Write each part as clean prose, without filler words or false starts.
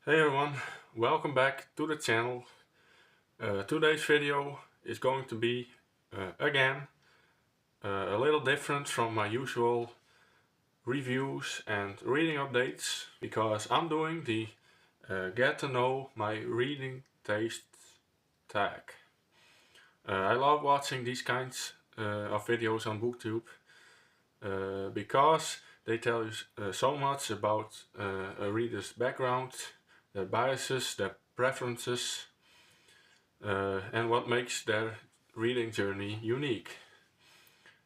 Hey everyone, welcome back to the channel. Today's video is going to be, again, a little different from my usual reviews and reading updates because I'm doing the get to know my reading taste tag. I love watching these kinds of videos on BookTube because they tell you so much about a reader's background, their biases, their preferences, and what makes their reading journey unique.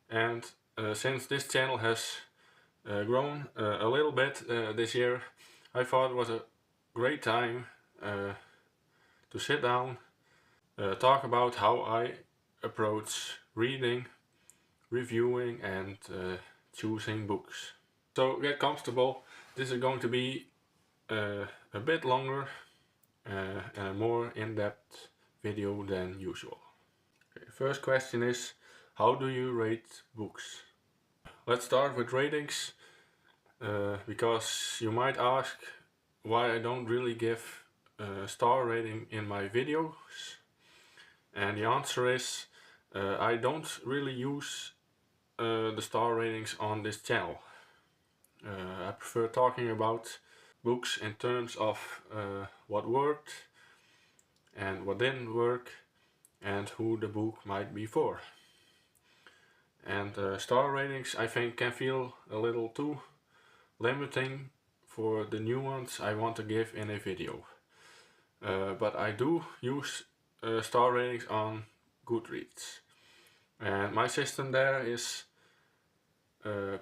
And since this channel has grown a little bit this year, I thought it was a great time to sit down, talk about how I approach reading, reviewing and choosing books. So get comfortable. This is going to be a bit longer and a more in-depth video than usual. Okay, first question is, how do you rate books? Let's start with ratings, because you might ask why I don't really give a star rating in my videos, and the answer is I don't really use the star ratings on this channel. I prefer talking about books in terms of what worked and what didn't work and who the book might be for. And star ratings, I think, can feel a little too limiting for the nuance I want to give in a video. But I do use star ratings on Goodreads. And my system there is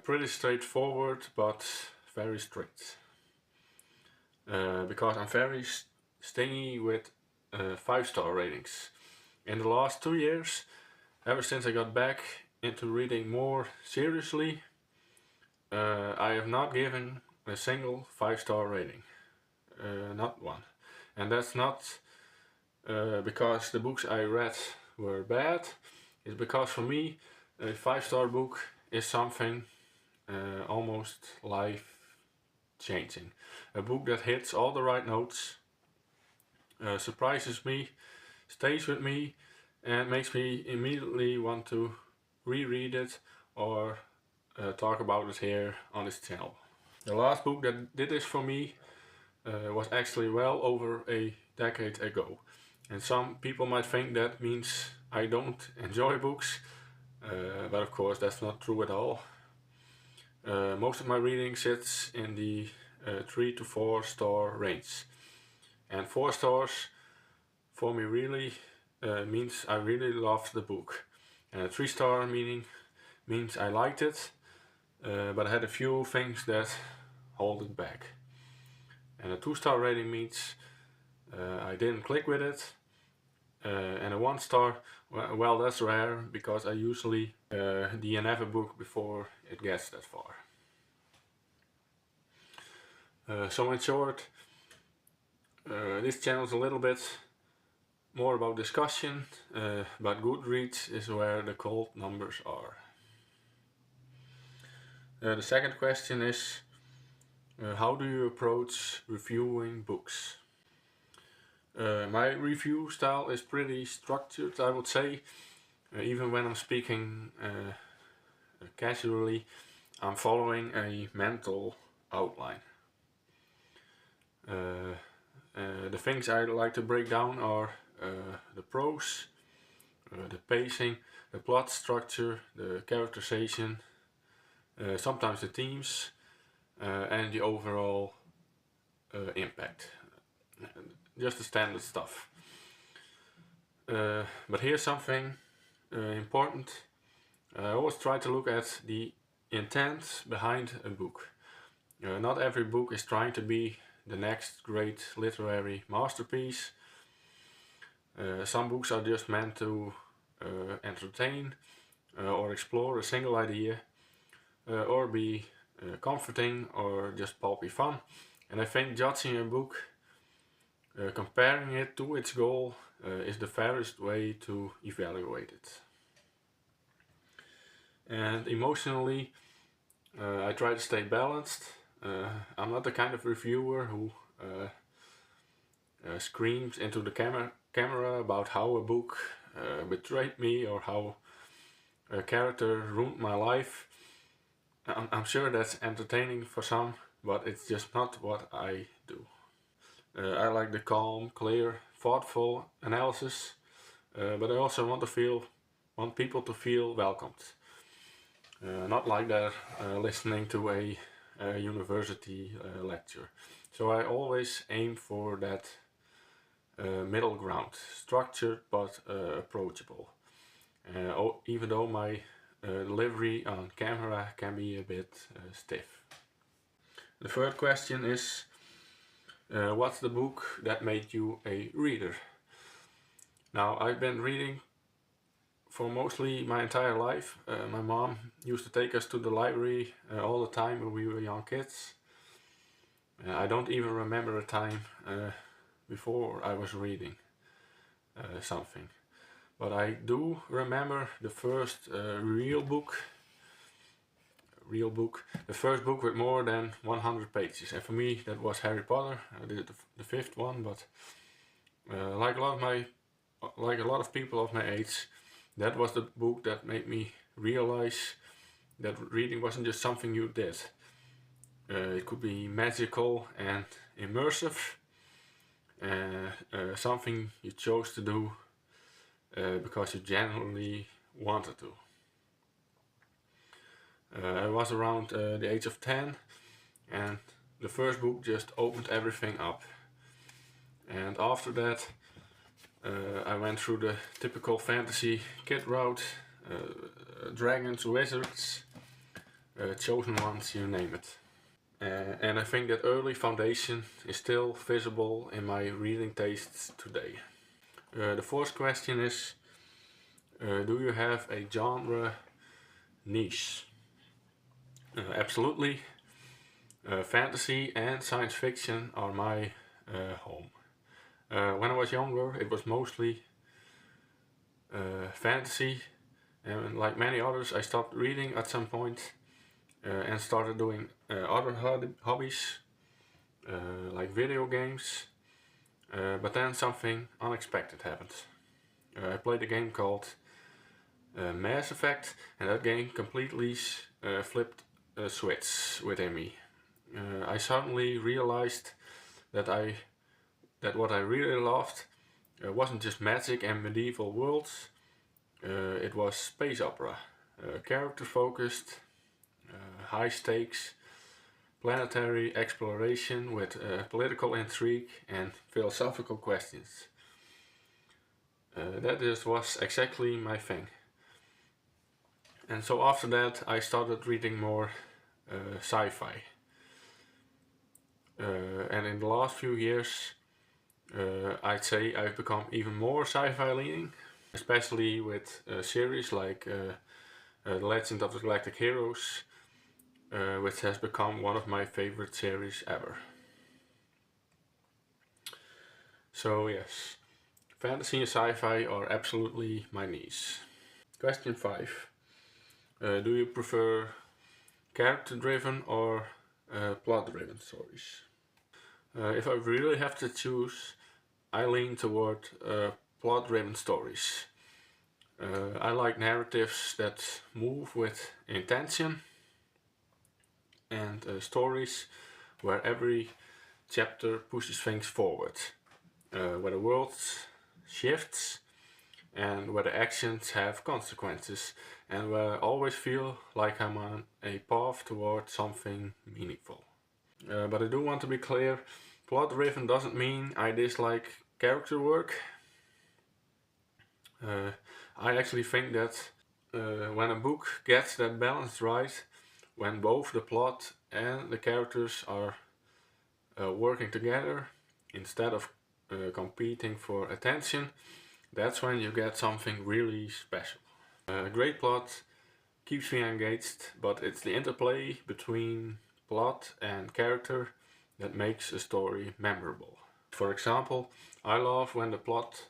pretty straightforward but very strict. Because I'm very stingy with 5-star ratings. In the last 2 years, ever since I got back into reading more seriously, I have not given a single 5-star rating. Not one. And that's not because the books I read were bad. It's because for me a 5-star book is something almost life-changing. A book that hits all the right notes, surprises me, stays with me and makes me immediately want to reread it or talk about it here on this channel. The last book that did this for me was actually well over a decade ago. And some people might think that means I don't enjoy books, but of course that's not true at all. Most of my reading sits in the 3 to 4 star range. And 4 stars for me really means I really loved the book. And a 3-star means I liked it, but I had a few things that hold it back. And a 2-star rating means I didn't click with it. And a 1-star, well, that's rare because I usually DNF a book before it gets that far. So in short, this channel is a little bit more about discussion, but Goodreads is where the cold numbers are. The second question is, how do you approach reviewing books? My review style is pretty structured, I would say. Even when I'm speaking casually, I'm following a mental outline. The things I like to break down are the prose, the pacing, the plot structure, the characterization, sometimes the themes, and the overall impact. Just the standard stuff. But here's something important. I always try to look at the intent behind a book. Not every book is trying to be the next great literary masterpiece. Some books are just meant to entertain or explore a single idea, or be comforting or just pulpy fun. And I think judging a book, comparing it to its goal, is the fairest way to evaluate it. And emotionally, I try to stay balanced. I'm not the kind of reviewer who screams into the camera about how a book betrayed me or how a character ruined my life. I'm sure that's entertaining for some, but it's just not what I do. I like the calm, clear, thoughtful analysis, but I also want people to feel welcomed. Not like they're listening to a university lecture. So I always aim for that middle ground, structured but approachable. Even though my delivery on camera can be a bit stiff. The third question is, what's the book that made you a reader? Now, I've been reading for mostly my entire life. My mom used to take us to the library all the time when we were young kids. I don't even remember a time before I was reading something. But I do remember the first real book, the first book with more than 100 pages. And for me that was Harry Potter, the fifth one, but like a lot of people of my age, that was the book that made me realize that reading wasn't just something you did. It could be magical and immersive, something you chose to do because you genuinely wanted to. I was around the age of 10, and the first book just opened everything up. And after that, I went through the typical fantasy kid route, dragons, wizards, chosen ones, you name it. And I think that early foundation is still visible in my reading tastes today. The fourth question is, do you have a genre niche? Absolutely. Fantasy and science fiction are my home. When I was younger, it was mostly fantasy, and like many others, I stopped reading at some point and started doing other hobbies, like video games. But then something unexpected happened. I played a game called Mass Effect, and that game completely flipped a switch within me. I suddenly realized that what I really loved wasn't just magic and medieval worlds. It was space opera, character focused, high stakes, planetary exploration with political intrigue and philosophical questions. That just was exactly my thing. And so after that I started reading more sci-fi. And in the last few years I'd say I've become even more sci-fi leaning, especially with series like The Legend of the Galactic Heroes, which has become one of my favorite series ever. So yes, fantasy and sci-fi are absolutely my niche. Question 5. Do you prefer character-driven or plot-driven stories? If I really have to choose, I lean toward plot-driven stories. I like narratives that move with intention and stories where every chapter pushes things forward, where the world shifts and where the actions have consequences, and where I always feel like I'm on a path towards something meaningful. But I do want to be clear, plot-driven doesn't mean I dislike character work. I actually think that when a book gets that balance right, when both the plot and the characters are working together instead of competing for attention, that's when you get something really special. A great plot keeps me engaged, but it's the interplay between plot and character that makes a story memorable. For example, I love when the plot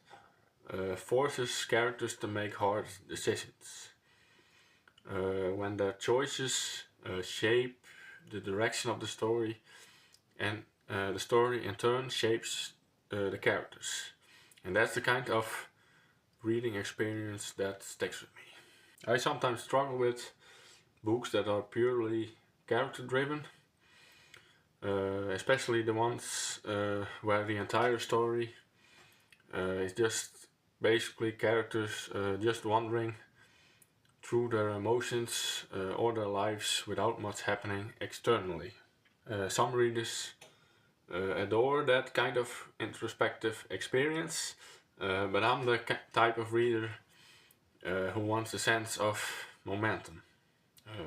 forces characters to make hard decisions. When their choices shape the direction of the story, and the story in turn shapes the characters. And that's the kind of reading experience that sticks with me. I sometimes struggle with books that are purely character driven, especially the ones where the entire story is just basically characters just wandering through their emotions or their lives without much happening externally. Some readers adore that kind of introspective experience, but I'm the type of reader who wants a sense of momentum.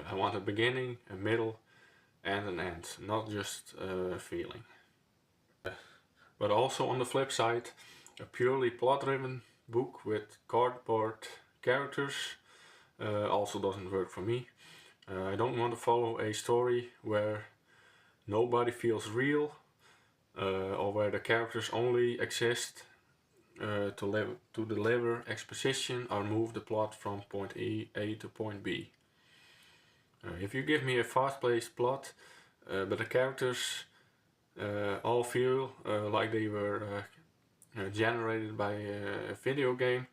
I want a beginning, a middle, and an end, not just a feeling. But also on the flip side, a purely plot-driven book with cardboard characters also doesn't work for me. I don't want to follow a story where nobody feels real, or where the characters only exist to deliver exposition or move the plot from point A to point B. If you give me a fast-paced plot, but the characters all feel like they were generated by a video game,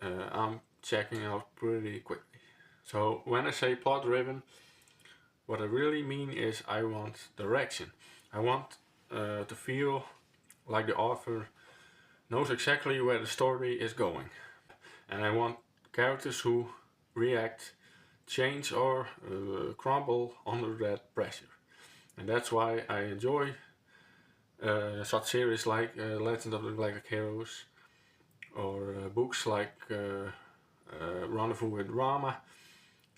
I'm checking out pretty quickly. So when I say plot driven, what I really mean is I want direction. I want to feel like the author knows exactly where the story is going. And I want characters who react, change, or crumble under that pressure. And that's why I enjoy such series like Legend of the Galactic Heroes, or books like Rendezvous with Rama.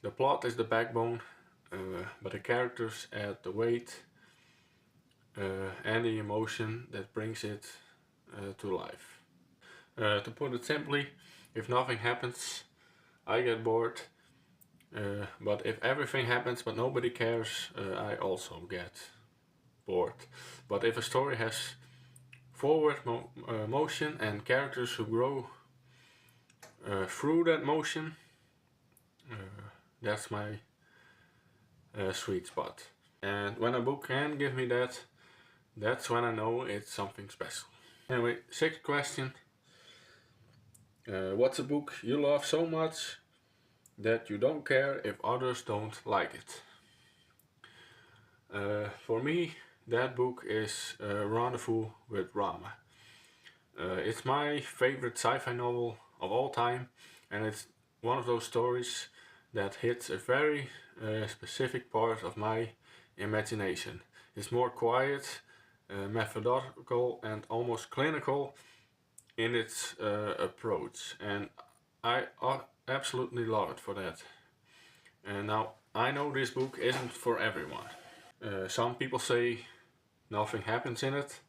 The plot is the backbone, but the characters add the weight and the emotion that brings it to life. To put it simply, if nothing happens, I get bored. But if everything happens but nobody cares, I also get bored. But if a story has forward motion and characters who grow through that motion, that's my sweet spot. And when a book can give me that, that's when I know it's something special. Anyway, sixth question. What's a book you love so much that you don't care if others don't like it? For me, that book is Rendezvous with Rama. It's my favorite sci-fi novel of all time, and it's one of those stories that hits a very specific part of my imagination. It's more quiet, methodical, and almost clinical in its approach, and I absolutely love it for that. And now, I know this book isn't for everyone. Some people say nothing happens in it.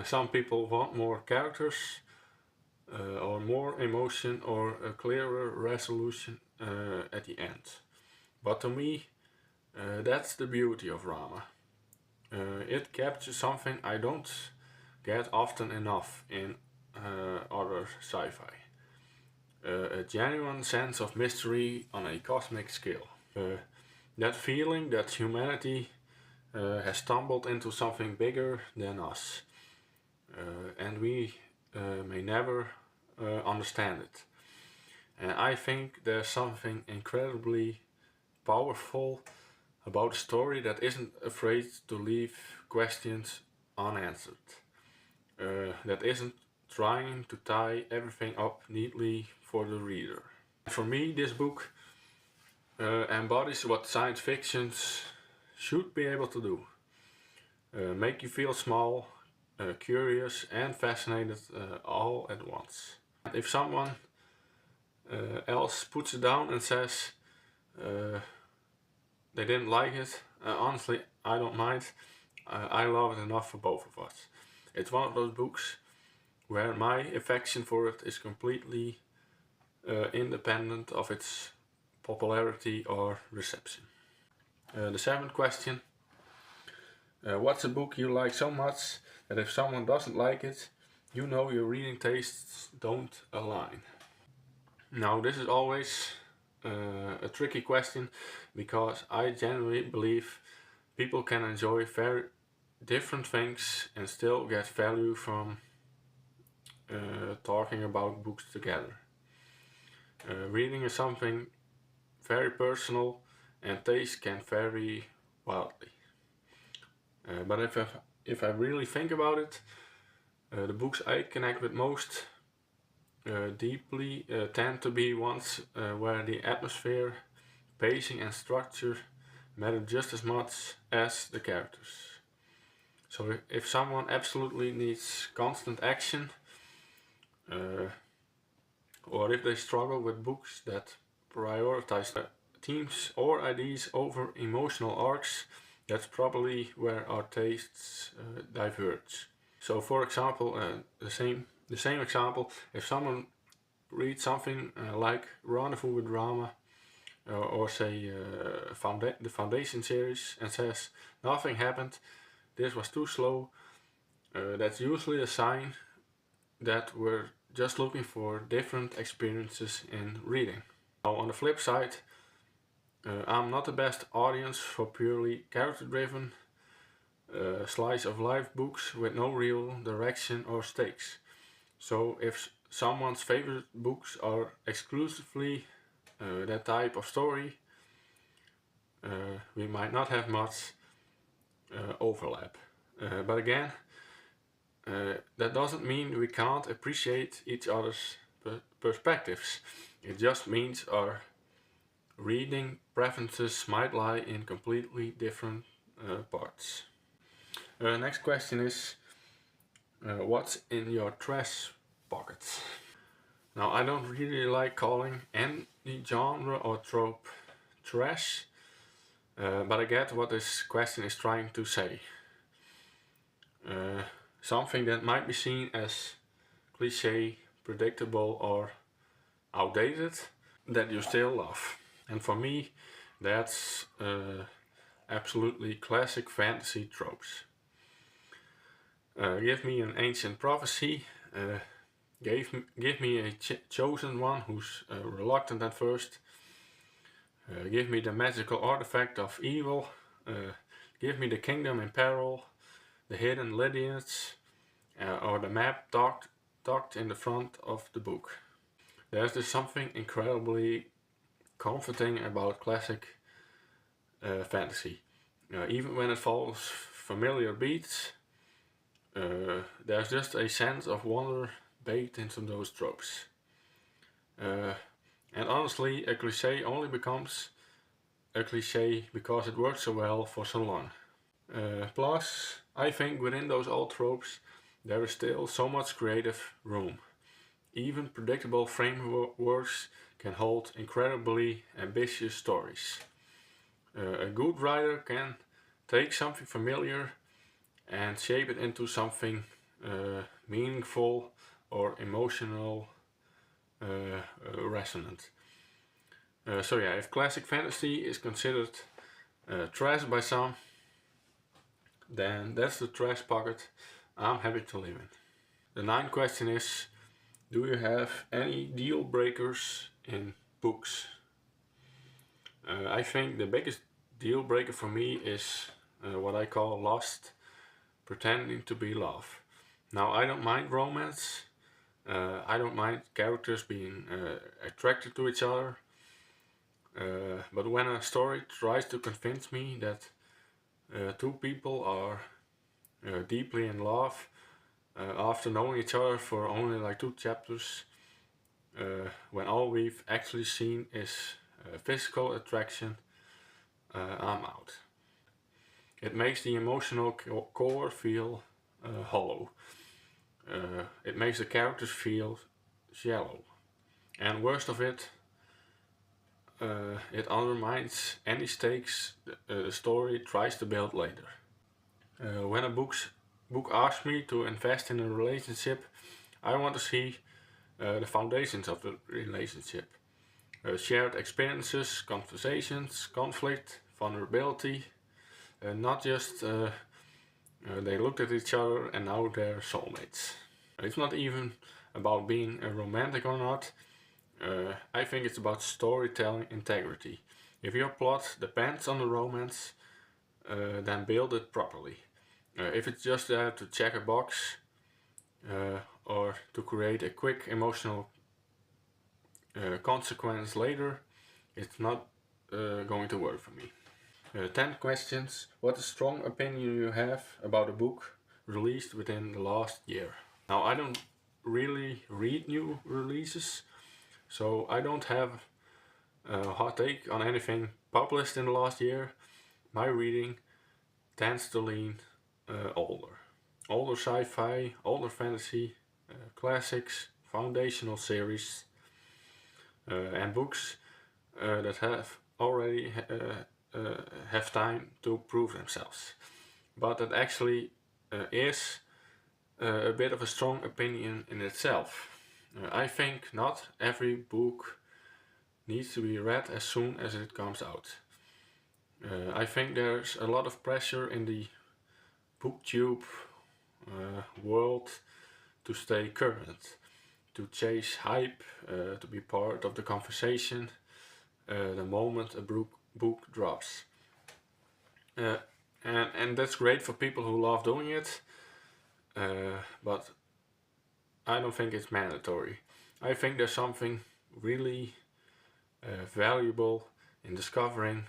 Some people want more characters, or more emotion, or a clearer resolution at the end. But to me, that's the beauty of Rama. It captures something I don't get often enough in other sci-fi. A genuine sense of mystery on a cosmic scale. That feeling that humanity has stumbled into something bigger than us, and we may never understand it. And I think there's something incredibly powerful about a story that isn't afraid to leave questions unanswered, that isn't trying to tie everything up neatly for the reader. For me, this book embodies what science fiction should be able to do. Make you feel small, curious, and fascinated all at once. If someone else puts it down and says they didn't like it, honestly, I don't mind. I love it enough for both of us. It's one of those books where my affection for it is completely independent of its popularity or reception. The seventh question. What's a book you like so much that if someone doesn't like it, you know your reading tastes don't align? Now, this is always a tricky question, because I genuinely believe people can enjoy very different things and still get value from talking about books together. Reading is something very personal and taste can vary wildly. But if I really think about it, the books I connect with most deeply tend to be ones where the atmosphere, pacing and structure matter just as much as the characters. So if someone absolutely needs constant action, or if they struggle with books that prioritize themes or ideas over emotional arcs, that's probably where our tastes diverge. So, for example, the same example, if someone reads something like Rendezvous with Drama, or say the Foundation series, and says nothing happened, this was too slow, that's usually a sign that we're just looking for different experiences in reading. Now, on the flip side, I'm not the best audience for purely character-driven slice of life books with no real direction or stakes. So if someone's favorite books are exclusively that type of story, we might not have much overlap. But again, that doesn't mean we can't appreciate each other's perspectives. It just means our reading preferences might lie in completely different parts. Next question is, what's in your trash pocket? Now, I don't really like calling any genre or trope trash, but I get what this question is trying to say. Something that might be seen as cliche, predictable, or outdated, that you still love. And for me, that's absolutely classic fantasy tropes. Give me an ancient prophecy, give me a chosen one who's reluctant at first, give me the magical artifact of evil, give me the kingdom in peril, the hidden lineage, or the map tucked in the front of the book. There's just something incredibly comforting about classic fantasy. Even when it follows familiar beats, there's just a sense of wonder baked into those tropes. And honestly, a cliche only becomes a cliche because it worked so well for so long. Plus, I think within those old tropes, there is still so much creative room. Even predictable frameworks can hold incredibly ambitious stories. A good writer can take something familiar and shape it into something meaningful or emotional resonant. So yeah, if classic fantasy is considered trash by some, then that's the trash pocket I'm happy to live in. The ninth question is, do you have any deal breakers in books? I think the biggest deal breaker for me is what I call lust pretending to be love. Now, I don't mind romance, I don't mind characters being attracted to each other, but when a story tries to convince me that two people are deeply in love after knowing each other for only like 2 chapters, when all we've actually seen is physical attraction, I'm out. It makes the emotional core feel hollow. It makes the characters feel shallow. And worst of it, it undermines any stakes the story tries to build later. When a book asks me to invest in a relationship, I want to see the foundations of the relationship. Shared experiences, conversations, conflict, vulnerability, not just they looked at each other and now they're soulmates. It's not even about being a romantic or not. I think it's about storytelling integrity. If your plot depends on the romance, then build it properly. If it's just there to check a box or to create a quick emotional consequence later, it's not going to work for me. 10 questions. What a strong opinion you have about a book released within the last year. Now, I don't really read new releases, so I don't have a hot take on anything published in the last year. My reading tends to lean older. Older sci-fi, older fantasy, classics, foundational series, and books that have already have time to prove themselves. But that actually is a bit of a strong opinion in itself. I think not every book needs to be read as soon as it comes out. I think there's a lot of pressure in the booktube world to stay current, to chase hype, to be part of the conversation the moment a book drops. And that's great for people who love doing it, but I don't think it's mandatory. I think there's something really valuable in discovering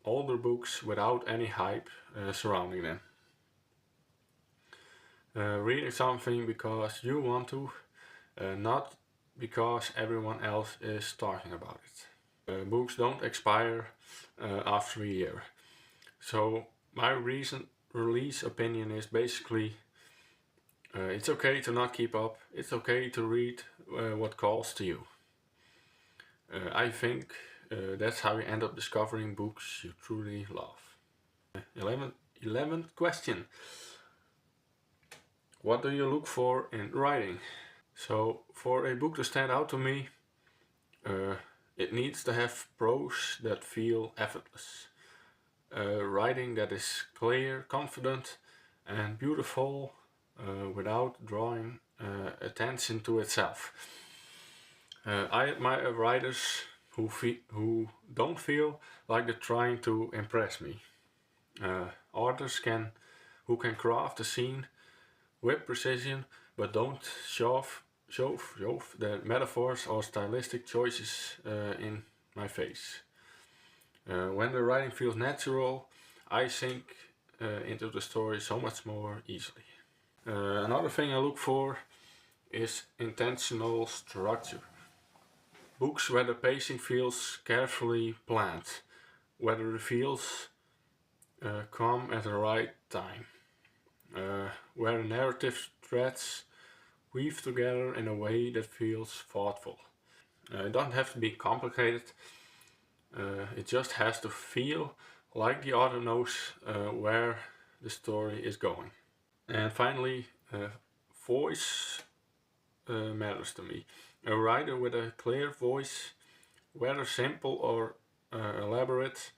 older books without any hype surrounding them. Reading something because you want to, not because everyone else is talking about it. Books don't expire after a year. So my recent release opinion is basically it's okay to not keep up. It's okay to read what calls to you. I think that's how you end up discovering books you truly love. 11th question. What do you look for in writing? So for a book to stand out to me, it needs to have prose that feel effortless. Writing that is clear, confident, and beautiful without drawing attention to itself. I admire writers who don't feel like they're trying to impress me. Authors who can craft a scene with precision, but don't shove their metaphors or stylistic choices in my face. When the writing feels natural, I sink into the story so much more easily. Another thing I look for is intentional structure. Books where the pacing feels carefully planned, where the reveals come at the right time, where narrative threads weave together in a way that feels thoughtful. It doesn't have to be complicated, it just has to feel like the author knows where the story is going. And finally, voice matters to me. A writer with a clear voice, whether simple or elaborate,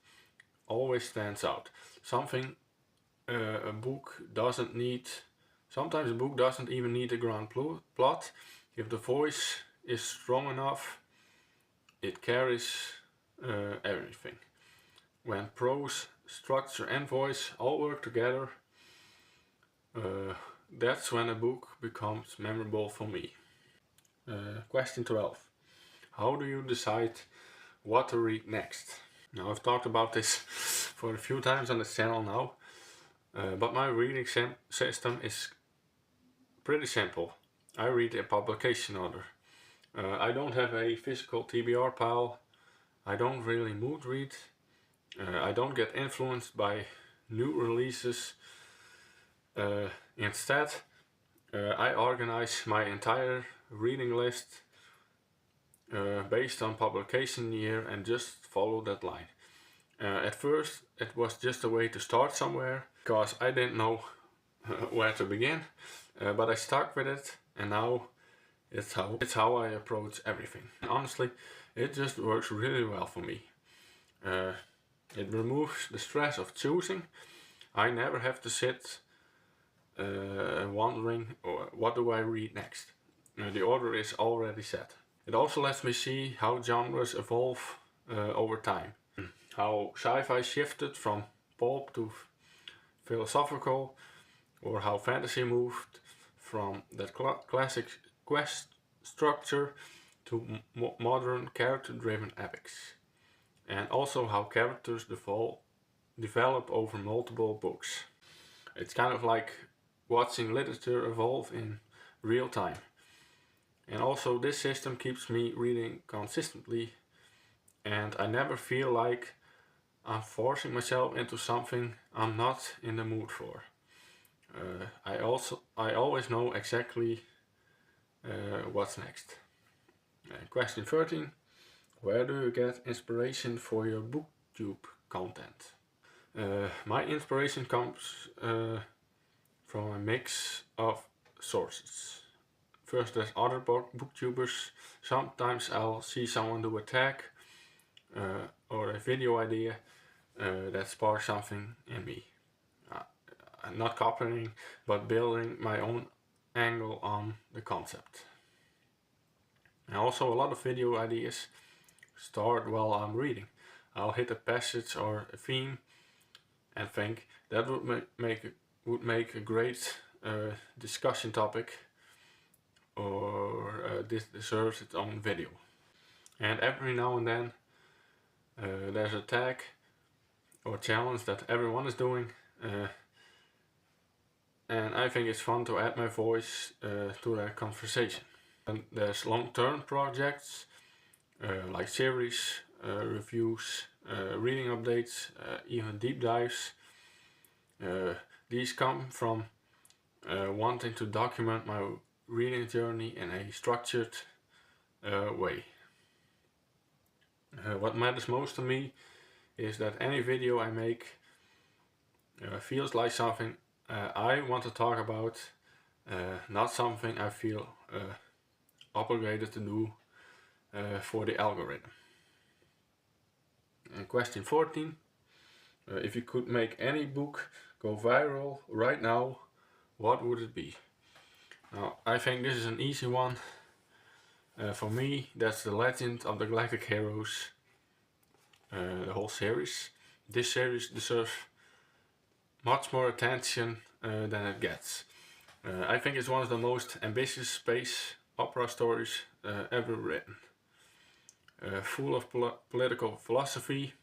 always stands out. Something a book doesn't need. Sometimes a book doesn't even need a grand plot. If the voice is strong enough, it carries everything. When prose, structure, and voice all work together, that's when a book becomes memorable for me. Question 12. How do you decide what to read next? Now, I've talked about this for a few times on this channel now, but my reading system is pretty simple. I read a publication order. I don't have a physical TBR pile. I don't really mood read. I don't get influenced by new releases. Instead, I organize my entire reading list based on publication year and just follow that line. At first, it was just a way to start somewhere because I didn't know where to begin, but I stuck with it, and now it's how I approach everything. And honestly, it just works really well for me. It removes the stress of choosing. I never have to sit wondering what do I read next. The order is already set. It also lets me see how genres evolve over time. How sci-fi shifted from pulp to philosophical, or how fantasy moved from that classic quest structure to modern character-driven epics, and also how characters develop over multiple books. It's kind of like watching literature evolve in real time. And also this system keeps me reading consistently, and I never feel like I'm forcing myself into something I'm not in the mood for. I always know exactly what's next. Question 13. Where do you get inspiration for your booktube content? My inspiration comes from a mix of sources. First, there's other booktubers. Sometimes I'll see someone do a tag or a video idea that sparks something in me. I'm not copying, but building my own angle on the concept. And also a lot of video ideas start while I'm reading. I'll hit a passage or a theme and think that would make a great discussion topic, or this deserves its own video. And every now and then there's a tag or challenge that everyone is doing, and I think it's fun to add my voice to that conversation. And there's long-term projects like series, reviews, reading updates, even deep dives. These come from wanting to document my reading journey in a structured way. What matters most to me is that any video I make feels like something I want to talk about, not something I feel obligated to do for the algorithm. And question 14. If you could make any book go viral right now, what would it be? Now, I think this is an easy one. For me, that's The Legend of the Galactic Heroes, the whole series. This series deserves much more attention than it gets. I think it's one of the most ambitious space opera stories ever written. Full of political philosophy,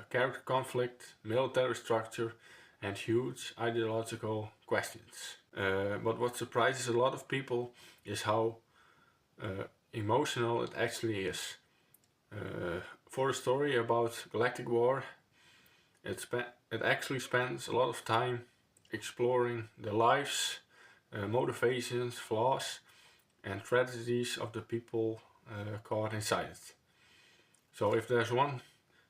character conflict, military structure, and huge ideological questions. But what surprises a lot of people is how emotional it actually is. For a story about galactic war, it actually spends a lot of time exploring the lives, motivations, flaws, and tragedies of the people caught inside it. So if there's one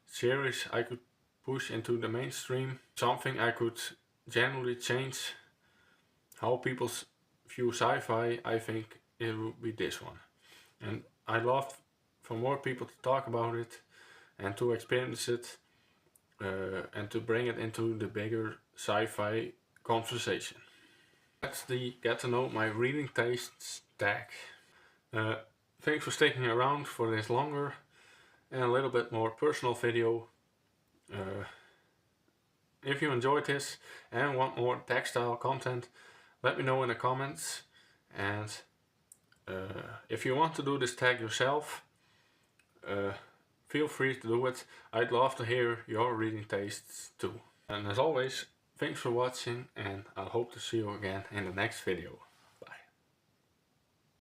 series I could push into the mainstream, something I could generally change how people view sci-fi, I think it would be this one. And I'd love for more people to talk about it and to experience it and to bring it into the bigger sci-fi conversation. That's the Get to Know My Reading Tastes tag. Thanks for sticking around for this longer and a little bit more personal video. If you enjoyed this and want more textile content, let me know in the comments. And if you want to do this tag yourself, feel free to do it. I'd love to hear your reading tastes too. And as always, thanks for watching, and I hope to see you again in the next video.